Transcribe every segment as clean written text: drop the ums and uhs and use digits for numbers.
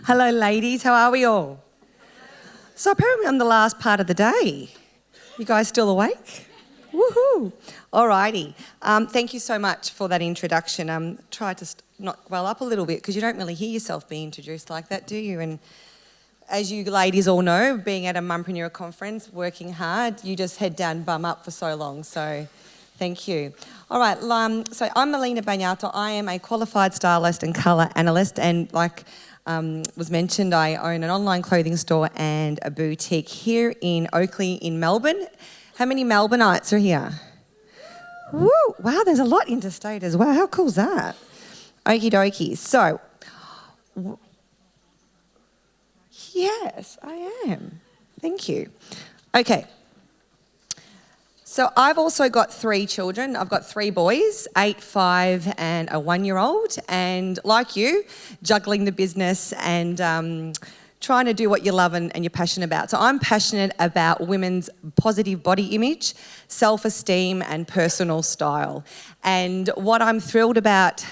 Hello, ladies. How are we all? So apparently I'm the last part of the day. You guys still awake? Woohoo! Alrighty. Thank you so much for that introduction. Try to not well up a little bit because you don't really hear yourself being introduced like that, do you? And as you ladies all know, being at a Mumpreneur conference, working hard, you just head down, bum up for so long. So thank you. All right. So I'm Melina Bagnato. I am a qualified stylist and colour analyst, and like was mentioned, I own an online clothing store and a boutique here in Oakley in Melbourne. How many Melbourneites are here? Woo! Wow, there's a lot interstate as well. How cool is that? Okie dokie. So, yes, I am. Thank you. Okay. So I've also got 3 children. I've got 3 boys, 8, 5 and a 1-year-old. And like you, juggling the business and trying to do what you love and you're passionate about. So I'm passionate about women's positive body image, self-esteem and personal style. And what I'm thrilled about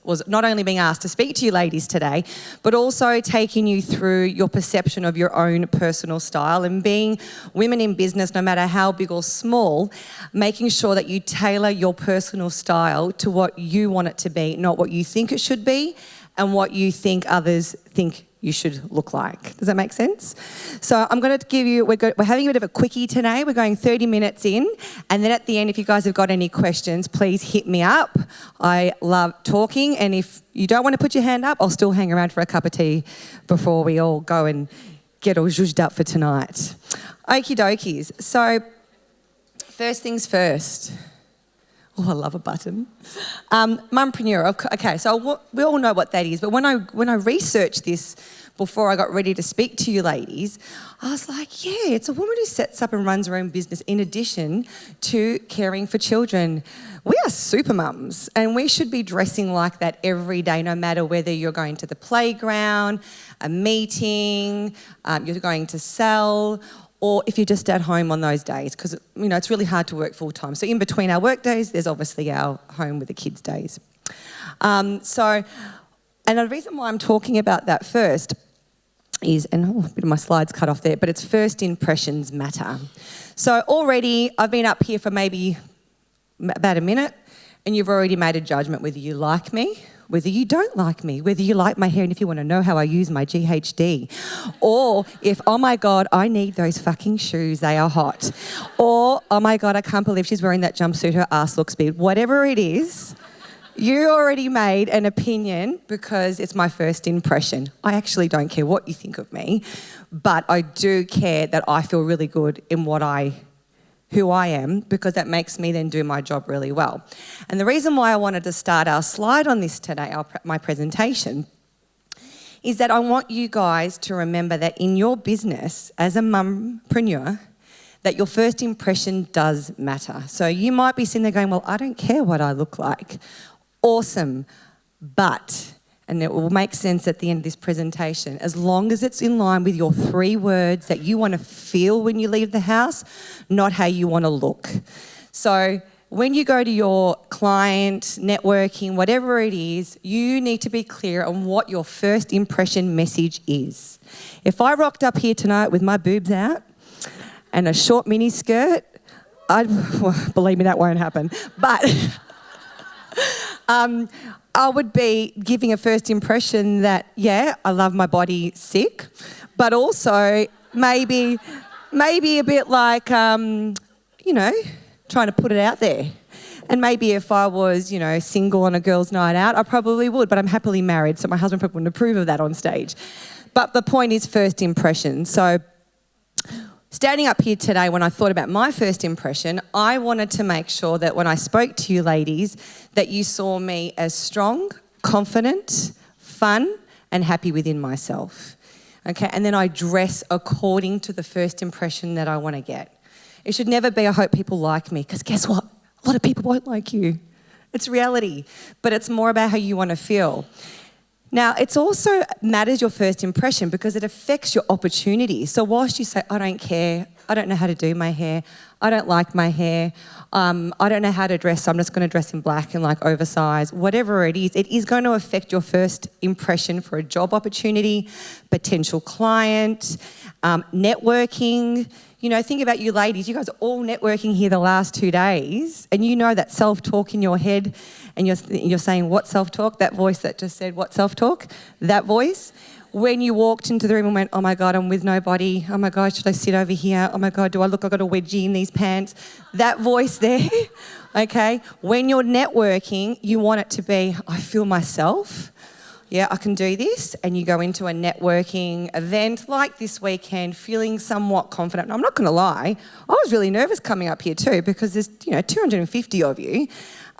was not only being asked to speak to you ladies today, but also taking you through your perception of your own personal style and being women in business, no matter how big or small, making sure that you tailor your personal style to what you want it to be, not what you think it should be and what you think others think you should look like. Does that make sense? So I'm going to give you, we're having a bit of a quickie today. We're going 30 minutes in, and then at the end, if you guys have got any questions, please hit me up. I love talking, and if you don't want to put your hand up, I'll still hang around for a cup of tea before we all go and get all zhuzhed up for tonight. Okie dokies. So first things first. Oh, I love a button. Mumpreneur. Okay, so we all know what that is, but when I researched this before I got ready to speak to you ladies, I was like, yeah, it's a woman who sets up and runs her own business in addition to caring for children. We are super mums, and we should be dressing like that every day, no matter whether you're going to the playground, a meeting, you're going to sell, or if you're just at home on those days, because it's really hard to work full time. So in between our work days, there's obviously our home with the kids days. And the reason why I'm talking about that first is, and a bit of my slides cut off there, but it's first impressions matter. So already I've been up here for maybe about a minute, and you've already made a judgment whether you like me, whether you don't like me, whether you like my hair, and if you want to know how I use my GHD. Or if, oh my God, I need those fucking shoes, they are hot. Or, oh my God, I can't believe she's wearing that jumpsuit, her ass looks big. Whatever it is, you already made an opinion because it's my first impression. I actually don't care what you think of me, but I do care that I feel really good in who I am, because that makes me then do my job really well. And the reason why I wanted to start our slide on this today, my presentation, is that I want you guys to remember that in your business as a mumpreneur, that your first impression does matter. So you might be sitting there going, well, I don't care what I look like. Awesome, but, and it will make sense at the end of this presentation, as long as it's in line with your 3 words that you want to feel when you leave the house, not how you want to look. So when you go to your client, networking, whatever it is, you need to be clear on what your first impression message is. If I rocked up here tonight with my boobs out and a short mini skirt, believe me, that won't happen. But I would be giving a first impression that, yeah, I love my body sick, but also maybe a bit like, trying to put it out there. And maybe if I was, single on a girls' night out, I probably would, but I'm happily married, so my husband probably wouldn't approve of that on stage. But the point is first impression. So standing up here today, when I thought about my first impression, I wanted to make sure that when I spoke to you ladies, that you saw me as strong, confident, fun, and happy within myself. Okay, and then I dress according to the first impression that I want to get. It should never be, I hope people like me, because guess what? A lot of people won't like you. It's reality, but it's more about how you want to feel. Now, it's also matters your first impression because it affects your opportunity. So whilst you say, I don't care, I don't know how to do my hair, I don't like my hair. I don't know how to dress, so I'm just going to dress in black and like oversized. Whatever it is going to affect your first impression for a job opportunity, potential client, networking. You know, think about you ladies. You guys are all networking here the last 2 days, and you know that self-talk in your head, and you're saying, what self-talk? That voice that just said, what self-talk? That voice. When you walked into the room and went, oh my God, I'm with nobody. Oh my God, should I sit over here? Oh my God, do I look like I've got a wedgie in these pants? That voice there, okay? When you're networking, you want it to be, I feel myself. Yeah, I can do this. And you go into a networking event like this weekend feeling somewhat confident. And I'm not going to lie, I was really nervous coming up here too because there's, 250 of you.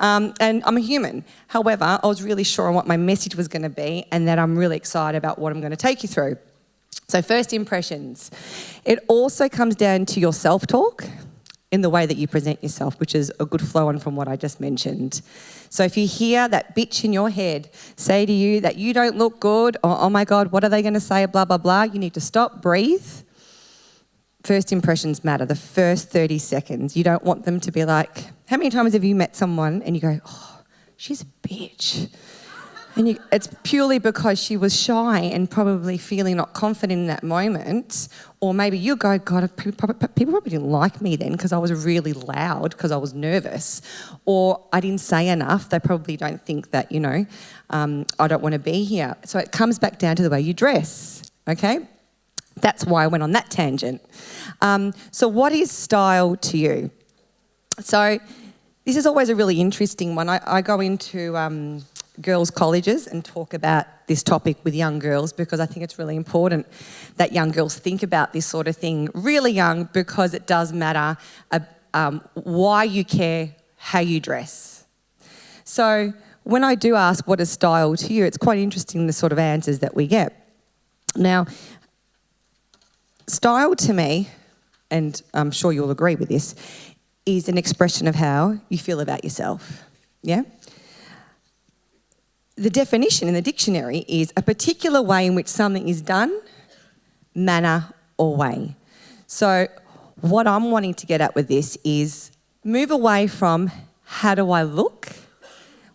And I'm a human. However, I was really sure on what my message was going to be and that I'm really excited about what I'm going to take you through. So first impressions. It also comes down to your self-talk in the way that you present yourself, which is a good flow on from what I just mentioned. So if you hear that bitch in your head say to you that you don't look good, or oh my God, what are they going to say, blah, blah, blah, you need to stop, breathe. First impressions matter, the first 30 seconds. You don't want them to be like, how many times have you met someone and you go, oh, she's a bitch? And it's purely because she was shy and probably feeling not confident in that moment. Or maybe you go, God, people probably didn't like me then because I was really loud because I was nervous. Or I didn't say enough. They probably don't think that, I don't want to be here. So it comes back down to the way you dress, okay? That's why I went on that tangent. So what is style to you? So this is always a really interesting one. I go into girls' colleges and talk about this topic with young girls because I think it's really important that young girls think about this sort of thing really young because it does matter why you care, how you dress. So when I do ask what is style to you, it's quite interesting the sort of answers that we get. Now, style to me, and I'm sure you'll agree with this, is an expression of how you feel about yourself, yeah? The definition in the dictionary is a particular way in which something is done, manner or way. So what I'm wanting to get at with this is move away from how do I look,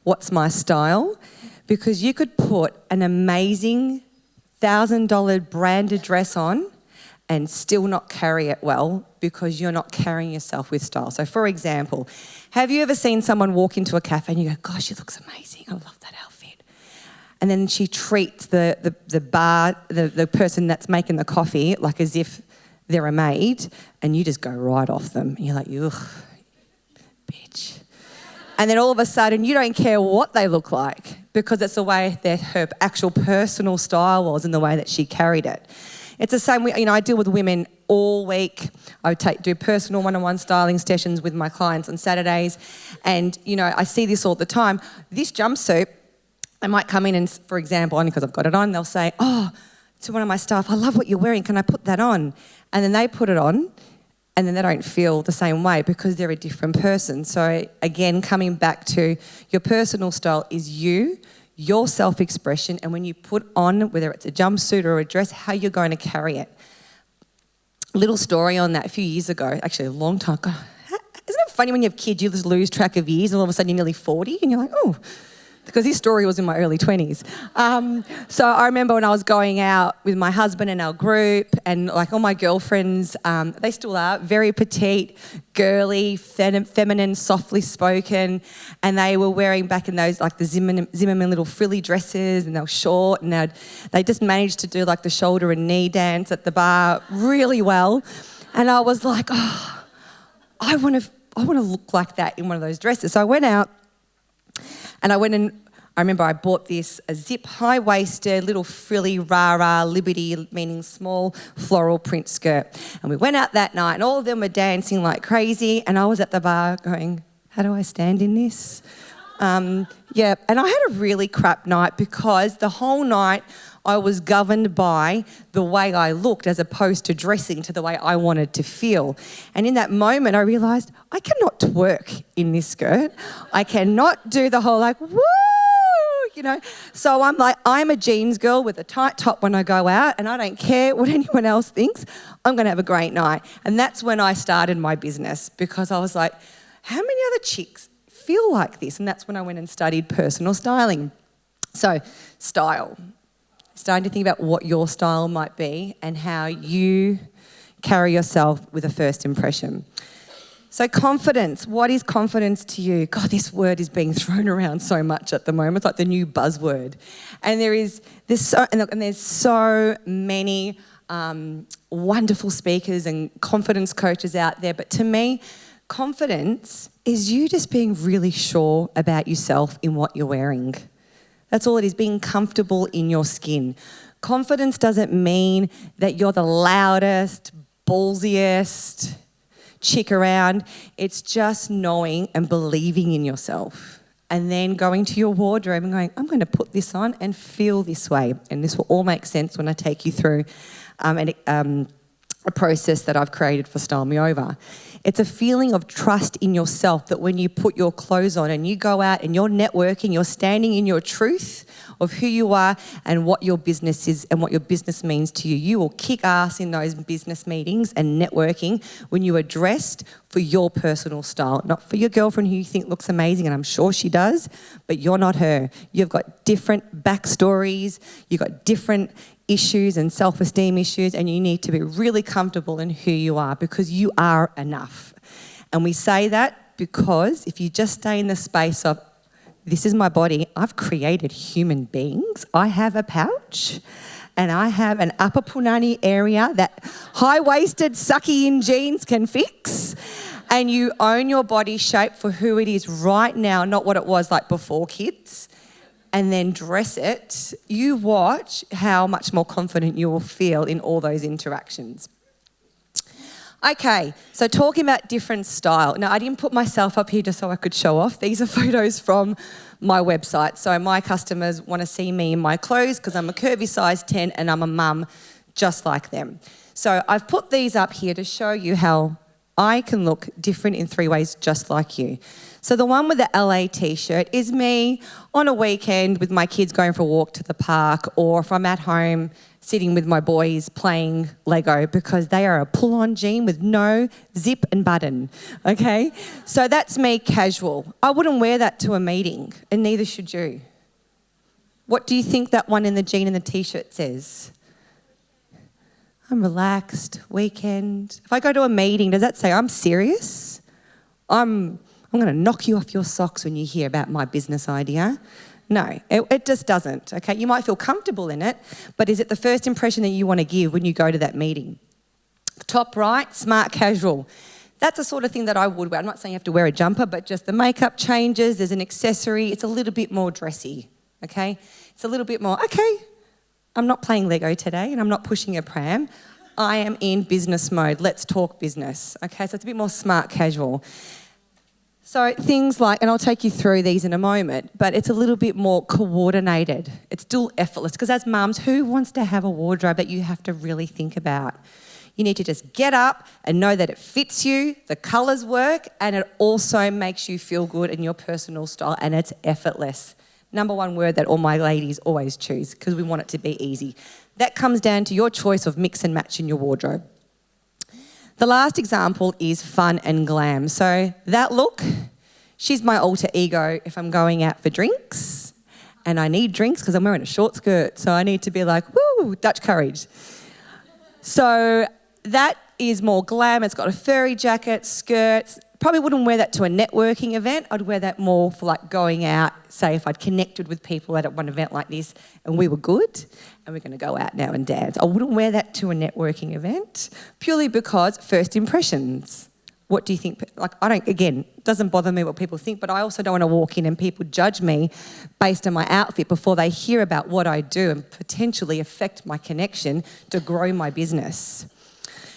what's my style, because you could put an amazing $1,000 branded dress on and still not carry it well because you're not carrying yourself with style. So for example, have you ever seen someone walk into a cafe and you go, gosh, she looks amazing, I love that outfit. And then she treats the person that's making the coffee like as if they're a maid and you just go right off them. And you're like, ugh, bitch. And then all of a sudden you don't care what they look like because it's the way that her actual personal style was and the way that she carried it. It's the same, I deal with women all week. I do personal one-on-one styling sessions with my clients on Saturdays. And, I see this all the time. This jumpsuit, I might come in and, for example, only because I've got it on, they'll say, oh, to one of my staff, I love what you're wearing. Can I put that on? And then they put it on and then they don't feel the same way because they're a different person. So, again, coming back to your personal style is you, your self-expression, and when you put on, whether it's a jumpsuit or a dress, how you're going to carry it. Little story on that, a few years ago, actually a long time ago. Isn't it funny when you have kids, you just lose track of years and all of a sudden you're nearly 40 and you're like, oh, because this story was in my early 20s. So I remember when I was going out with my husband and our group and like all my girlfriends, they still are, very petite, girly, feminine, softly spoken, and they were wearing back in those like the Zimmerman little frilly dresses and they were short and they just managed to do like the shoulder and knee dance at the bar really well. And I was like, oh, I want to look like that in one of those dresses. So I went out and I remember I bought this a zip high-waisted little frilly rah-rah Liberty, meaning small floral print skirt. And we went out that night and all of them were dancing like crazy and I was at the bar going, how do I stand in this? And I had a really crap night because the whole night I was governed by the way I looked as opposed to dressing to the way I wanted to feel. And in that moment, I realised I cannot twerk in this skirt. I cannot do the whole like, woo, you know. So I'm like, I'm a jeans girl with a tight top when I go out, and I don't care what anyone else thinks. I'm going to have a great night. And that's when I started my business, because I was like, how many other chicks feel like this? And that's when I went and studied personal styling. So, style. Starting to think about what your style might be and how you carry yourself with a first impression. So confidence, what is confidence to you? God, this word is being thrown around so much at the moment. It's like the new buzzword. And there's so many wonderful speakers and confidence coaches out there. But to me, confidence is you just being really sure about yourself in what you're wearing. That's all it is, being comfortable in your skin. Confidence doesn't mean that you're the loudest, ballsiest chick around. It's just knowing and believing in yourself. And then going to your wardrobe and going, I'm going to put this on and feel this way. And this will all make sense when I take you through a process that I've created for Style Me Over. It's a feeling of trust in yourself that when you put your clothes on and you go out and you're networking, you're standing in your truth of who you are and what your business is and what your business means to you. You will kick ass in those business meetings and networking when you are dressed for your personal style, not for your girlfriend who you think looks amazing, and I'm sure she does, but you're not her. You've got different backstories, you've got different issues and self-esteem issues, and you need to be really comfortable in who you are, because you are enough. And we say that because if you just stay in the space of, this is my body, I've created human beings, I have a pouch, and I have an upper punani area that high-waisted sucky-in jeans can fix, and you own your body shape for who it is right now, not what it was like before, kids, and then dress it, you watch how much more confident you will feel in all those interactions. Okay, so talking about different style. Now, I didn't put myself up here just so I could show off. These are photos from my website. So my customers want to see me in my clothes because I'm a curvy size 10 and I'm a mum just like them. So I've put these up here to show you how I can look different in 3 ways just like you. So the one with the LA t-shirt is me on a weekend with my kids going for a walk to the park, or if I'm at home sitting with my boys playing Lego, because they are a pull-on jean with no zip and button, okay? So that's me casual. I wouldn't wear that to a meeting, and neither should you. What do you think that one in the jean and the t-shirt says? I'm relaxed, weekend. If I go to a meeting, does that say I'm serious? I'm going to knock you off your socks when you hear about my business idea. No, it just doesn't, okay? You might feel comfortable in it, but is it the first impression that you want to give when you go to that meeting? Top right, smart casual. That's the sort of thing that I would wear. I'm not saying you have to wear a jumper, but just the makeup changes, there's an accessory, it's a little bit more dressy, okay? It's a little bit more, okay, I'm not playing Lego today and I'm not pushing a pram. I am in business mode. Let's talk business, okay? So it's a bit more smart casual. So things like, and I'll take you through these in a moment, but it's a little bit more coordinated. It's still effortless, because as mums, who wants to have a wardrobe that you have to really think about? You need to just get up and know that it fits you, the colours work, and it also makes you feel good in your personal style, and it's effortless. Number one word that all my ladies always choose, because we want it to be easy. That comes down to your choice of mix and match in your wardrobe. The last example is fun and glam. So that look, she's my alter ego if I'm going out for drinks, and I need drinks because I'm wearing a short skirt, so I need to be like, woo, Dutch courage. So that is more glam. It's got a furry jacket, skirts. Probably wouldn't wear that to a networking event. I'd wear that more for like going out, say if I'd connected with people at one event like this and we were good and we're going to go out now and dance. I wouldn't wear that to a networking event, purely because first impressions. What do you think? Like, it doesn't bother me what people think, but I also don't want to walk in and people judge me based on my outfit before they hear about what I do and potentially affect my connection to grow my business.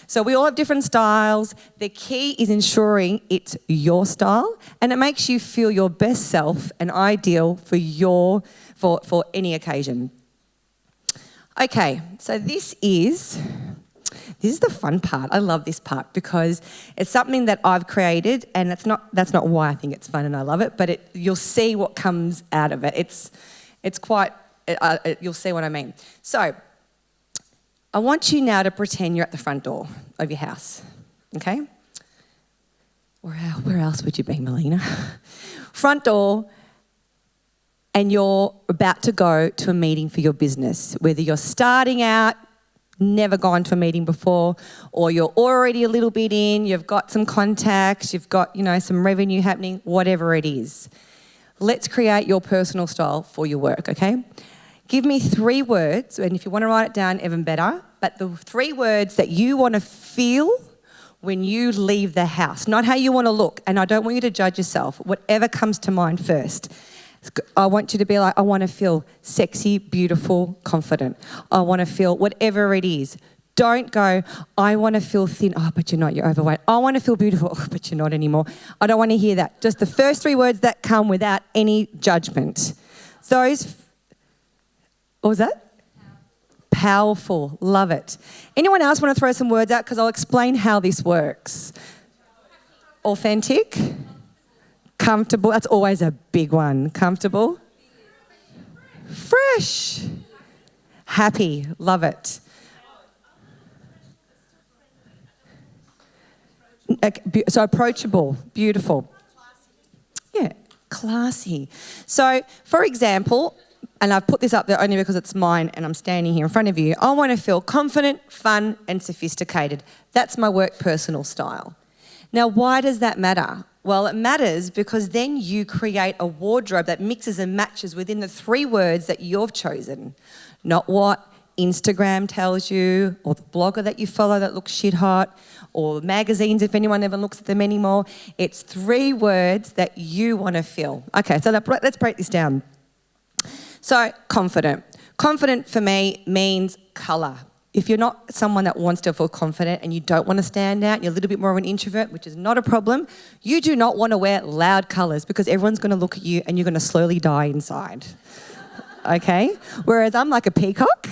So we all have different styles. The key is ensuring it's your style and it makes you feel your best self and ideal for any occasion. Okay, so this is the fun part. I love this part because it's something that I've created, and that's not why I think it's fun and I love it, but you'll see what comes out of it. It's quite, you'll see what I mean. So I want you now to pretend you're at the front door of your house, okay? Where else would you be, Melina? Front door, and you're about to go to a meeting for your business, whether you're starting out, never gone to a meeting before, or you're already a little bit in, you've got some contacts, you've got, some revenue happening, whatever it is. Let's create your personal style for your work, okay? Give me 3 words, and if you want to write it down, even better, but the 3 words that you want to feel when you leave the house, not how you want to look, and I don't want you to judge yourself, whatever comes to mind first. I want you to be like, I want to feel sexy, beautiful, confident. I want to feel whatever it is. Don't go, I want to feel thin. Oh, but you're not, you're overweight. I want to feel beautiful. Oh, but you're not anymore. I don't want to hear that. Just the first 3 words that come without any judgment. What was that? Powerful. Love it. Anyone else want to throw some words out? Because I'll explain how this works. Authentic. Comfortable. That's always a big one. Comfortable. Fresh. Happy. Love it. So approachable. Beautiful. Yeah. Classy. So, for example, and I've put this up there only because it's mine and I'm standing here in front of you, I want to feel confident, fun and sophisticated. That's my work personal style. Now, why does that matter? Well, it matters because then you create a wardrobe that mixes and matches within the 3 words that you've chosen, not what Instagram tells you or the blogger that you follow that looks shit hot or magazines if anyone ever looks at them anymore. It's 3 words that you want to feel. Okay, so let's break this down. So, confident. Confident for me means colour. If you're not someone that wants to feel confident and you don't want to stand out, you're a little bit more of an introvert, which is not a problem, you do not want to wear loud colours because everyone's going to look at you and you're going to slowly die inside. Okay? Whereas I'm like a peacock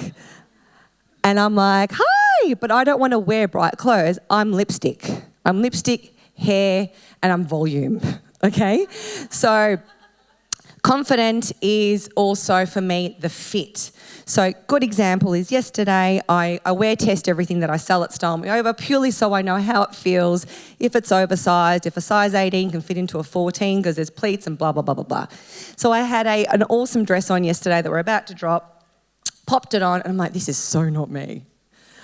and I'm like, hi, but I don't want to wear bright clothes. I'm lipstick. I'm lipstick, hair, and I'm volume. Okay? So confident is also, for me, the fit. So good example is yesterday I wear test everything that I sell at Style Me Over purely so I know how it feels, if it's oversized, if a size 18 can fit into a 14 because there's pleats and blah, blah, blah, blah, blah. So I had an awesome dress on yesterday that we're about to drop, popped it on and I'm like, this is so not me.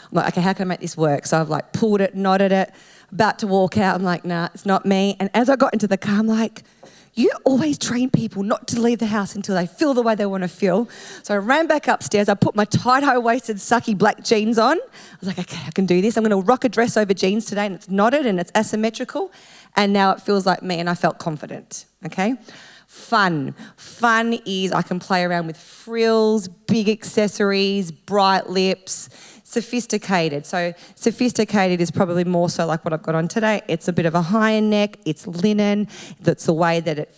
I'm like, okay, how can I make this work? So I've like pulled it, knotted it, about to walk out. I'm like, nah, it's not me. And as I got into the car, I'm like, you always train people not to leave the house until they feel the way they want to feel. So I ran back upstairs. I put my tight high-waisted sucky black jeans on. I was like, okay, I can do this. I'm going to rock a dress over jeans today and it's knotted and it's asymmetrical. And now it feels like me and I felt confident, okay? Fun. Fun is I can play around with frills, big accessories, bright lips. Sophisticated. So sophisticated is probably more so like what I've got on today. It's a bit of a higher neck. It's linen. That's the way that it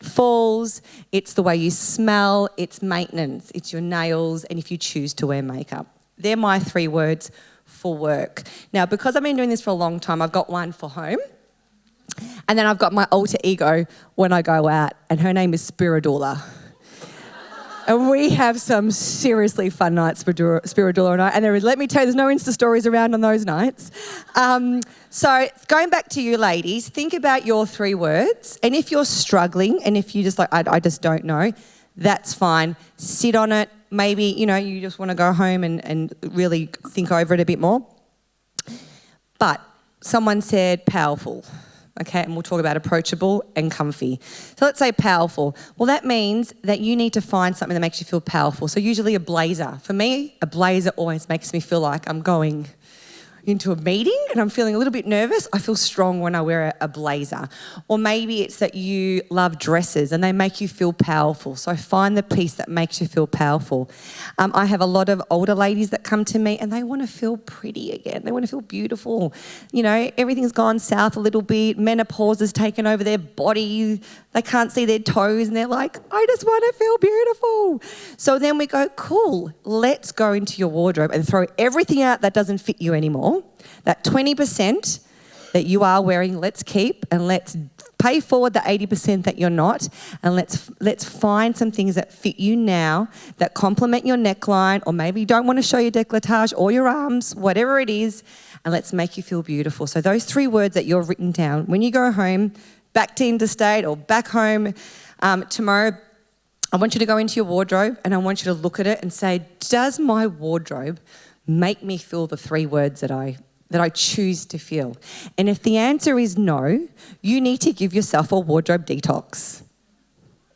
falls. It's the way you smell. It's maintenance. It's your nails. And if you choose to wear makeup. They're my 3 words for work. Now, because I've been doing this for a long time, I've got one for home. And then I've got my alter ego when I go out. And her name is Spiridula. And we have some seriously fun nights for Spiridula and I. And let me tell you, there's no Insta stories around on those nights. So going back to you ladies, think about your 3 words. And if you're struggling and if you just like, I just don't know, that's fine. Sit on it. Maybe, you just want to go home and really think over it a bit more. But someone said powerful. Okay, and we'll talk about approachable and comfy. So let's say powerful. Well, that means that you need to find something that makes you feel powerful. So usually a blazer. For me, a blazer always makes me feel like I'm going into a meeting and I'm feeling a little bit nervous. I feel strong when I wear a blazer. Or maybe it's that you love dresses and they make you feel powerful. So find the piece that makes you feel powerful. I have a lot of older ladies that come to me and they want to feel pretty again. They want to feel beautiful. Everything's gone south a little bit. Menopause has taken over their body. They can't see their toes and they're like, I just want to feel beautiful. So then we go, cool, let's go into your wardrobe and throw everything out that doesn't fit you anymore. That 20% that you are wearing, let's keep and let's pay forward the 80% that you're not, and let's find some things that fit you now, that complement your neckline, or maybe you don't want to show your décolletage or your arms, whatever it is, and let's make you feel beautiful. So those 3 words that you've written down, when you go home, back to interstate or back home tomorrow, I want you to go into your wardrobe and I want you to look at it and say, does my wardrobe make me feel the 3 words that I choose to feel? And if the answer is no, you need to give yourself a wardrobe detox.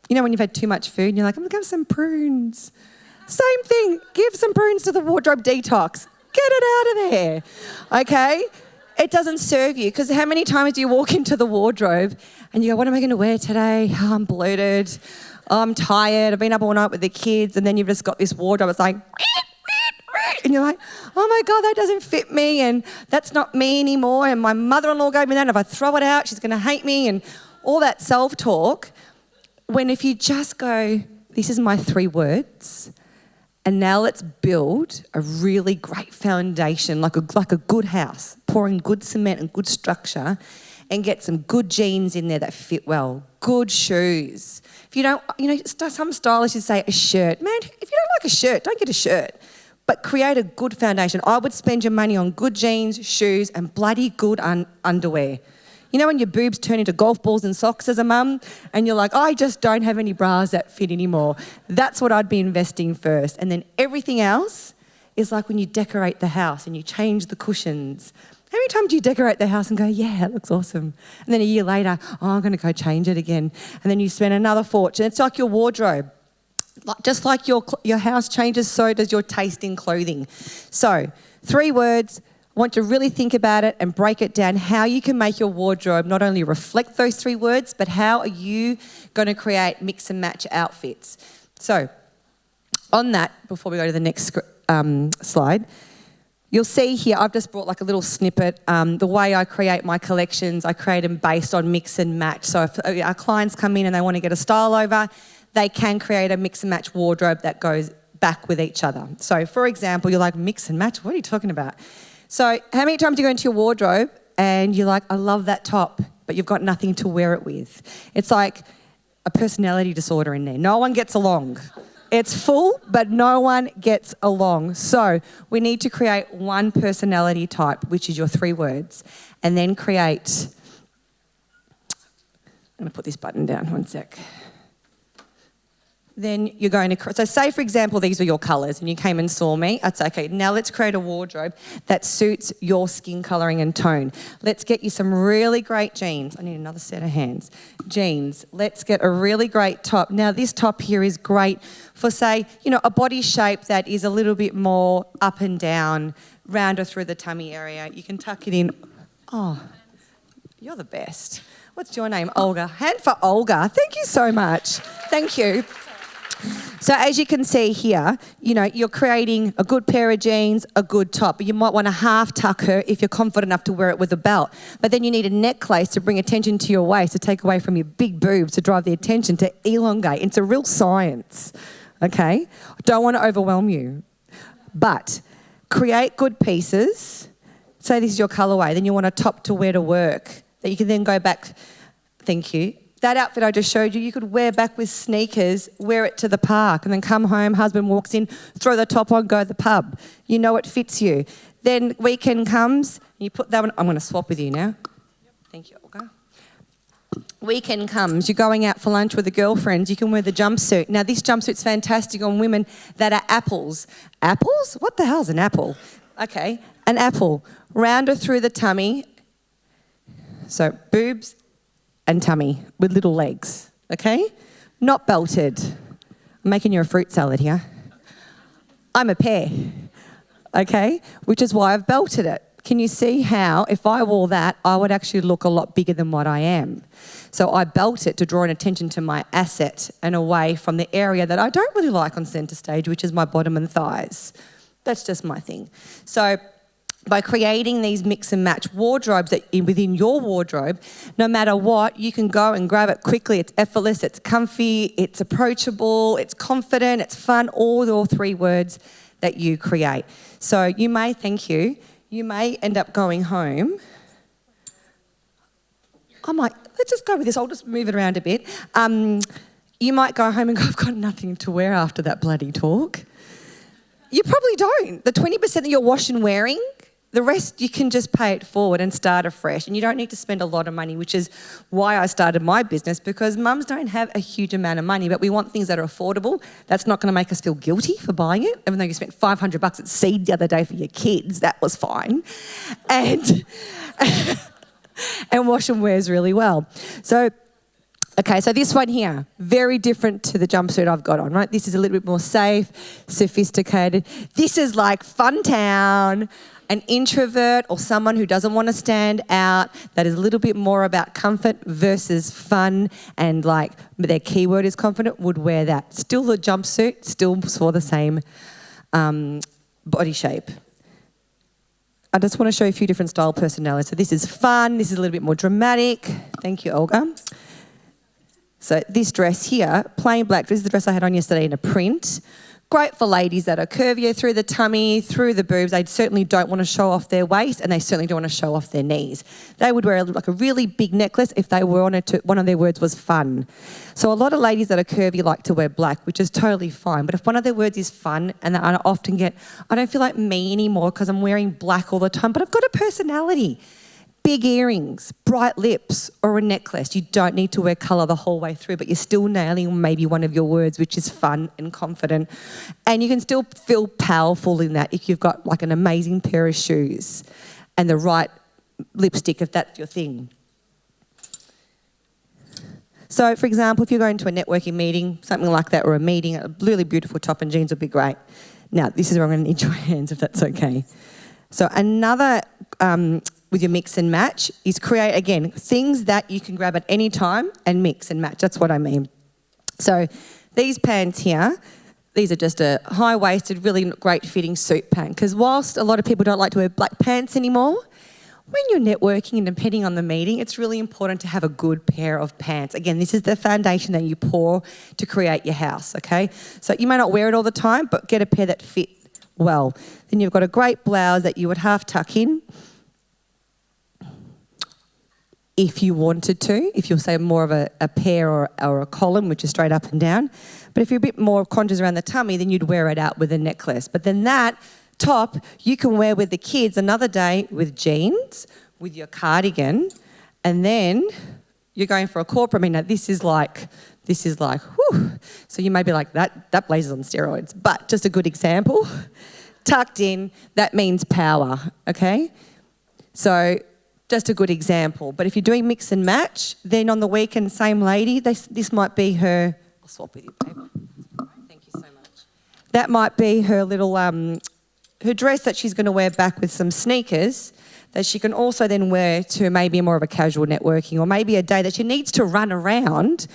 You know when you've had too much food and you're like, I'm going to have some prunes. Same thing, give some prunes to the wardrobe detox. Get it out of there, okay? It doesn't serve you, because how many times do you walk into the wardrobe and you go, what am I going to wear today? Oh, I'm bloated. Oh, I'm tired. I've been up all night with the kids, and then you've just got this wardrobe. It's like, and you're like, oh my God, that doesn't fit me, and that's not me anymore, and my mother-in-law gave me that, and if I throw it out, she's going to hate me, and all that self-talk. When if you just go, this is my 3 words, and now let's build a really great foundation, like a good house, pour in good cement and good structure, and get some good jeans in there that fit well, good shoes. If you don't, some stylists would say a shirt. Man, if you don't like a shirt, don't get a shirt. But create a good foundation. I would spend your money on good jeans, shoes, and bloody good underwear. You know when your boobs turn into golf balls and socks as a mum, and you're like, I just don't have any bras that fit anymore. That's what I'd be investing first. And then everything else is like when you decorate the house and you change the cushions. How many times do you decorate the house and go, yeah, it looks awesome? And then a year later, oh, I'm going to go change it again. And then you spend another fortune. It's like your wardrobe. Just like your house changes, so does your taste in clothing. So 3 words. I want you to really think about it and break it down, how you can make your wardrobe not only reflect those 3 words, but how are you going to create mix and match outfits. So on that, before we go to the next slide, you'll see here I've just brought like a little snippet. The way I create my collections, I create them based on mix and match. So if our clients come in and they want to get a style over, they can create a mix and match wardrobe that goes back with each other. So for example, you're like, mix and match? What are you talking about? So how many times do you go into your wardrobe and you're like, I love that top, but you've got nothing to wear it with? It's like a personality disorder in there. No one gets along. It's full, but no one gets along. So we need to create one personality type, which is your 3 words, and then create... I'm going to put this button down, one sec. Then you're going to... So say, for example, these were your colours and you came and saw me. That's okay. Now let's create a wardrobe that suits your skin colouring and tone. Let's get you some really great jeans. I need another set of hands. Jeans. Let's get a really great top. Now this top here is great for, say, a body shape that is a little bit more up and down, rounder through the tummy area. You can tuck it in. Oh, you're the best. What's your name? Olga. Hand for Olga. Thank you so much. Thank you. So as you can see here, you're creating a good pair of jeans, a good top. You might want to half tuck her if you're confident enough to wear it with a belt. But then you need a necklace to bring attention to your waist, to take away from your big boobs, to drive the attention, to elongate. It's a real science, okay? I don't want to overwhelm you. But create good pieces. Say this is your colourway. Then you want a top to wear to work that you can then go back. Thank you. That outfit I just showed you, you could wear back with sneakers, wear it to the park, and then come home, husband walks in, throw the top on, go to the pub. You know it fits you. Then weekend comes, you put that one... I'm going to swap with you now. Thank you, Olga. Weekend comes, you're going out for lunch with the girlfriends, you can wear the jumpsuit. Now, this jumpsuit's fantastic on women that are apples. Apples? What the hell's an apple? Okay, an apple. Rounder through the tummy. So, boobs and tummy with little legs, okay? Not belted. I'm making you a fruit salad here. I'm a pear, okay? Which is why I've belted it. Can you see how, if I wore that, I would actually look a lot bigger than what I am? So I belt it to draw an attention to my asset and away from the area that I don't really like on centre stage, which is my bottom and thighs. That's just my thing. So by creating these mix and match wardrobes within your wardrobe, no matter what, you can go and grab it quickly. It's effortless, it's comfy, it's approachable, it's confident, it's fun, all your 3 words that you create. So you may end up going home. let's just go with this. I'll just move it around a bit. You might go home and go, I've got nothing to wear after that bloody talk. You probably don't. The 20% that you're washing and wearing, the rest you can just pay it forward and start afresh. And you don't need to spend a lot of money, which is why I started my business, because mums don't have a huge amount of money, but we want things that are affordable. That's not going to make us feel guilty for buying it, even though you spent $500 at Seed the other day for your kids. That was fine. And, and wash and wears really well. So, okay, so this one here, very different to the jumpsuit I've got on, right? This is a little bit more safe, sophisticated. This is like fun town. An introvert or someone who doesn't want to stand out, that is a little bit more about comfort versus fun, and like their keyword is confident, would wear that. Still the jumpsuit, still for the same body shape. I just want to show you a few different style personalities. So this is fun, this is a little bit more dramatic. Thank you, Olga. So this dress here, plain black, this is the dress I had on yesterday in a print. Great for ladies that are curvier through the tummy, through the boobs. They certainly don't want to show off their waist, and they certainly don't want to show off their knees. They would wear like a really big necklace if they were on it. One of their words was fun. So a lot of ladies that are curvy like to wear black, which is totally fine. But if one of their words is fun, and I often get, I don't feel like me anymore because I'm wearing black all the time, but I've got a personality. Big earrings, bright lips, or a necklace. You don't need to wear colour the whole way through, but you're still nailing maybe one of your words, which is fun and confident. And you can still feel powerful in that if you've got like an amazing pair of shoes and the right lipstick, if that's your thing. So, for example, if you're going to a networking meeting, something like that, or a meeting, a really beautiful top and jeans would be great. Now, this is where I'm going to need your hands, if that's okay. So another... with your mix and match is create, again, things that you can grab at any time and mix and match. That's what I mean. So these pants here, these are just a high-waisted, really great fitting suit pant, because whilst a lot of people don't like to wear black pants anymore, when you're networking and depending on the meeting, it's really important to have a good pair of pants. Again, this is the foundation that you pour to create your house, okay? So you may not wear it all the time, but get a pair that fit well. Then you've got a great blouse that you would half tuck in, if you wanted to, if you'll say more of a pair or a column, which is straight up and down. But if you're a bit more conscious around the tummy, then you'd wear it out with a necklace. But then that top you can wear with the kids another day with jeans, with your cardigan, and then you're going for a corporate meeting. Now this is like, whew. So you may be like, that blazer's on steroids. But just a good example, tucked in, that means power, okay? So, just a good example. But if you're doing mix and match, then on the weekend, same lady, this might be her... I'll swap with you, babe. Thank you so much. That might be her little... her dress that she's going to wear back with some sneakers that she can also then wear to maybe more of a casual networking, or maybe a day that she needs to run around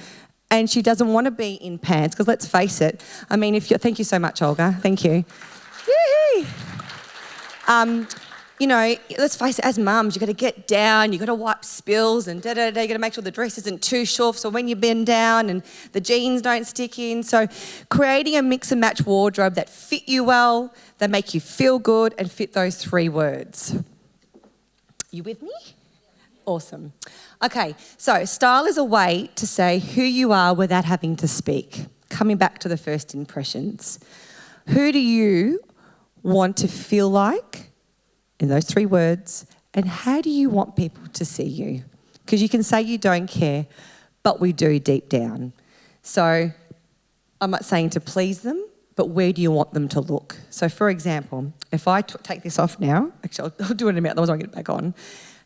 and she doesn't want to be in pants, because let's face it, I mean, thank you so much, Olga. Thank you. Yay! You know, let's face it, as mums, you've got to get down, you've got to wipe spills and da-da-da, you've got to make sure the dress isn't too short, so when you bend down and the jeans don't stick in. So creating a mix and match wardrobe that fit you well, that make you feel good and fit those three words. You with me? Awesome. Okay, so style is a way to say who you are without having to speak. Coming back to the first impressions. Who do you want to feel like in those three words, and how do you want people to see you? Because you can say you don't care, but we do deep down. So I'm not saying to please them, but where do you want them to look? So for example, if I take this off now, actually I'll do it in a minute, otherwise I'll get it back on.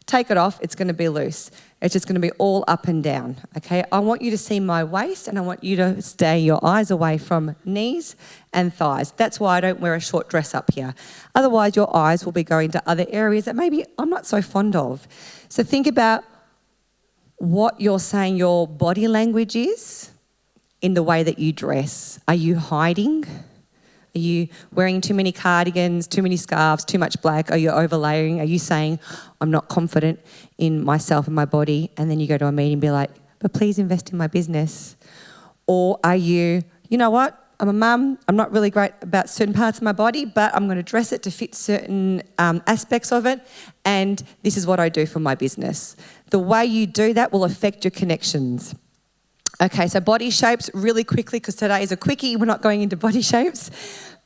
Take it off, it's going to be loose. It's just going to be all up and down, okay? I want you to see my waist, and I want you to stay your eyes away from knees and thighs. That's why I don't wear a short dress up here. Otherwise, your eyes will be going to other areas that maybe I'm not so fond of. So think about what you're saying your body language is in the way that you dress. Are you hiding? Are you wearing too many cardigans, too many scarves, too much black? Are you overlaying? Are you saying, I'm not confident in myself and my body? And then you go to a meeting and be like, but please invest in my business. Or are you, you know what? I'm a mum. I'm not really great about certain parts of my body, but I'm going to dress it to fit certain aspects of it. And this is what I do for my business. The way you do that will affect your connections. Okay, so body shapes really quickly, because today is a quickie. We're not going into body shapes.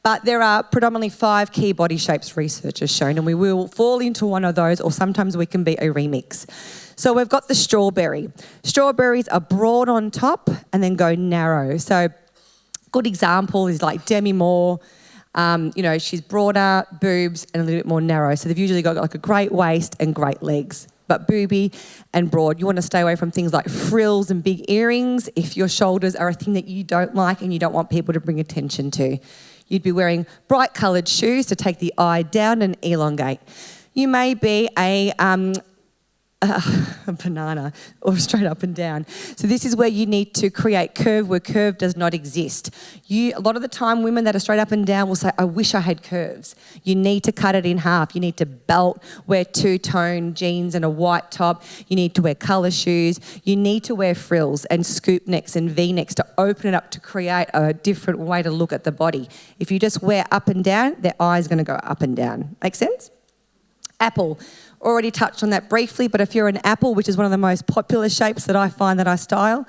But there are predominantly 5 key body shapes research has shown, and we will fall into one of those, or sometimes we can be a remix. So we've got the strawberry. Strawberries are broad on top and then go narrow. So good example is like Demi Moore. She's broader, boobs, and a little bit more narrow. So they've usually got like a great waist and great legs. But booby and broad. You want to stay away from things like frills and big earrings if your shoulders are a thing that you don't like and you don't want people to bring attention to. You'd be wearing bright coloured shoes to take the eye down and elongate. You may be a banana, or straight up and down. So this is where you need to create curve where curve does not exist. A lot of the time, women that are straight up and down will say, I wish I had curves. You need to cut it in half. You need to belt, wear two-tone jeans and a white top. You need to wear colour shoes. You need to wear frills and scoop necks and V-necks to open it up to create a different way to look at the body. If you just wear up and down, their eye's going to go up and down. Make sense? Apple. Already touched on that briefly, but if you're an apple, which is one of the most popular shapes that I find that I style,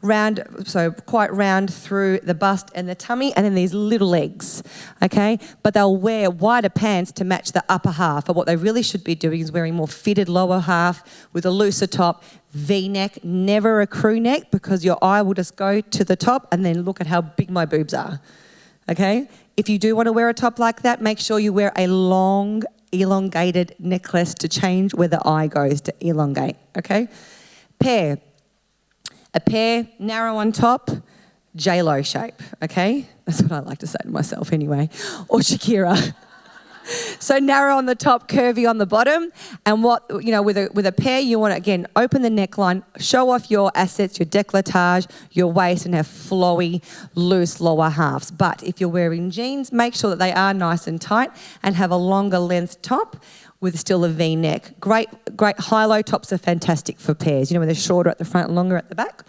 round, so quite round through the bust and the tummy, and then these little legs, okay? But they'll wear wider pants to match the upper half, but what they really should be doing is wearing more fitted lower half with a looser top, V-neck, never a crew neck, because your eye will just go to the top and then look at how big my boobs are, okay? If you do want to wear a top like that, make sure you wear a long, elongated necklace to change where the eye goes to elongate, okay? Pear. A pear, narrow on top, J-Lo shape, okay? That's what I like to say to myself anyway. Or Shakira. So narrow on the top, curvy on the bottom. And with a pear, you want to, again, open the neckline, show off your assets, your décolletage, your waist, and have flowy, loose lower halves. But if you're wearing jeans, make sure that they are nice and tight and have a longer length top with still a V-neck. Great high-low tops are fantastic for pairs, where they're shorter at the front and longer at the back.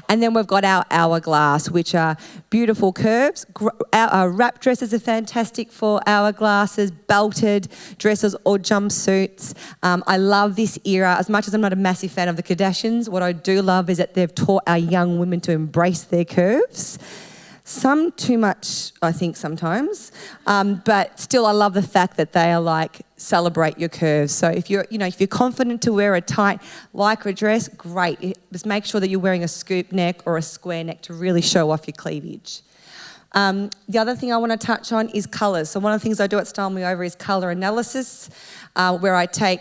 And then we've got our hourglass, which are beautiful curves. Our wrap dresses are fantastic for hourglasses, belted dresses or jumpsuits. I love this era. As much as I'm not a massive fan of the Kardashians, what I do love is that they've taught our young women to embrace their curves. Some too much, I think, sometimes. But still, I love the fact that they are like, celebrate your curves. So if you're confident to wear a tight lycra dress, great. Just make sure that you're wearing a scoop neck or a square neck to really show off your cleavage. The other thing I want to touch on is colours. So one of the things I do at Style Me Over is colour analysis, where I take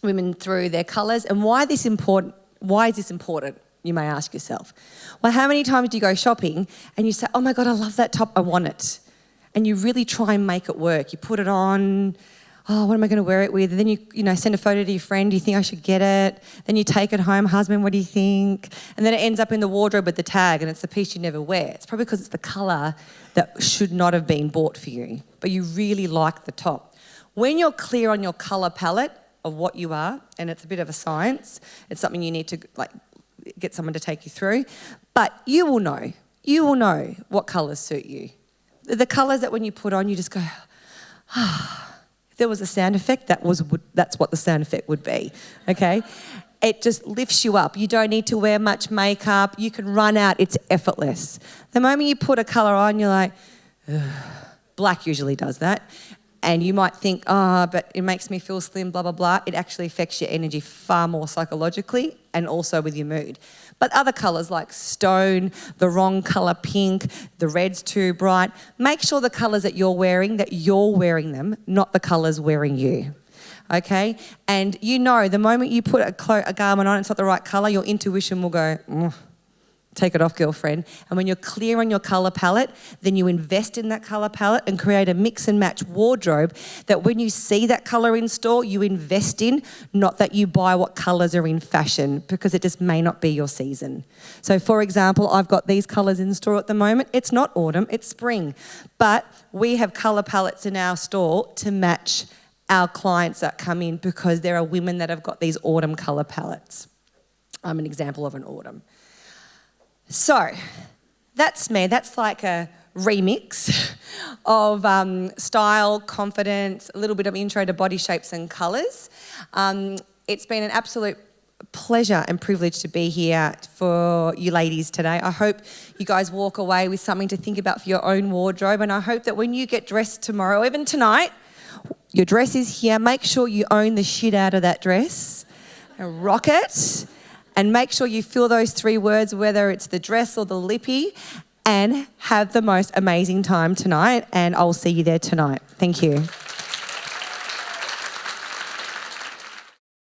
women through their colours. And why is this important? You may ask yourself. Well, how many times do you go shopping and you say, oh my God, I love that top, I want it. And you really try and make it work. You put it on, oh, what am I going to wear it with? And then you send a photo to your friend, do you think I should get it? Then you take it home, husband, what do you think? And then it ends up in the wardrobe with the tag and it's the piece you never wear. It's probably because it's the colour that should not have been bought for you, but you really like the top. When you're clear on your colour palette of what you are, and it's a bit of a science, it's something you need to get someone to take you through, but you will know what colours suit you. The colours that when you put on, you just go, if there was a sound effect, that's what the sound effect would be, okay? It just lifts you up. You don't need to wear much makeup. You can run out. It's effortless. The moment you put a colour on, you're like, ugh. Black usually does that. And you might think, but it makes me feel slim, blah, blah, blah. It actually affects your energy far more psychologically and also with your mood. But other colours like stone, the wrong colour pink, the red's too bright, make sure the colours that you're wearing them, not the colours wearing you. Okay? And the moment you put a garment on, it's not the right colour, your intuition will go, take it off, girlfriend. And when you're clear on your colour palette, then you invest in that colour palette and create a mix and match wardrobe that when you see that colour in store, you invest in, not that you buy what colours are in fashion, because it just may not be your season. So for example, I've got these colours in store at the moment. It's not autumn, it's spring. But we have colour palettes in our store to match our clients that come in because there are women that have got these autumn colour palettes. I'm an example of an autumn. So, that's me. That's like a remix of style, confidence, a little bit of intro to body shapes and colours. It's been an absolute pleasure and privilege to be here for you ladies today. I hope you guys walk away with something to think about for your own wardrobe, and I hope that when you get dressed tomorrow, even tonight, your dress is here. Make sure you own the shit out of that dress and rock it, and make sure you feel those 3 words, whether it's the dress or the lippy, and have the most amazing time tonight, and I'll see you there tonight. Thank you.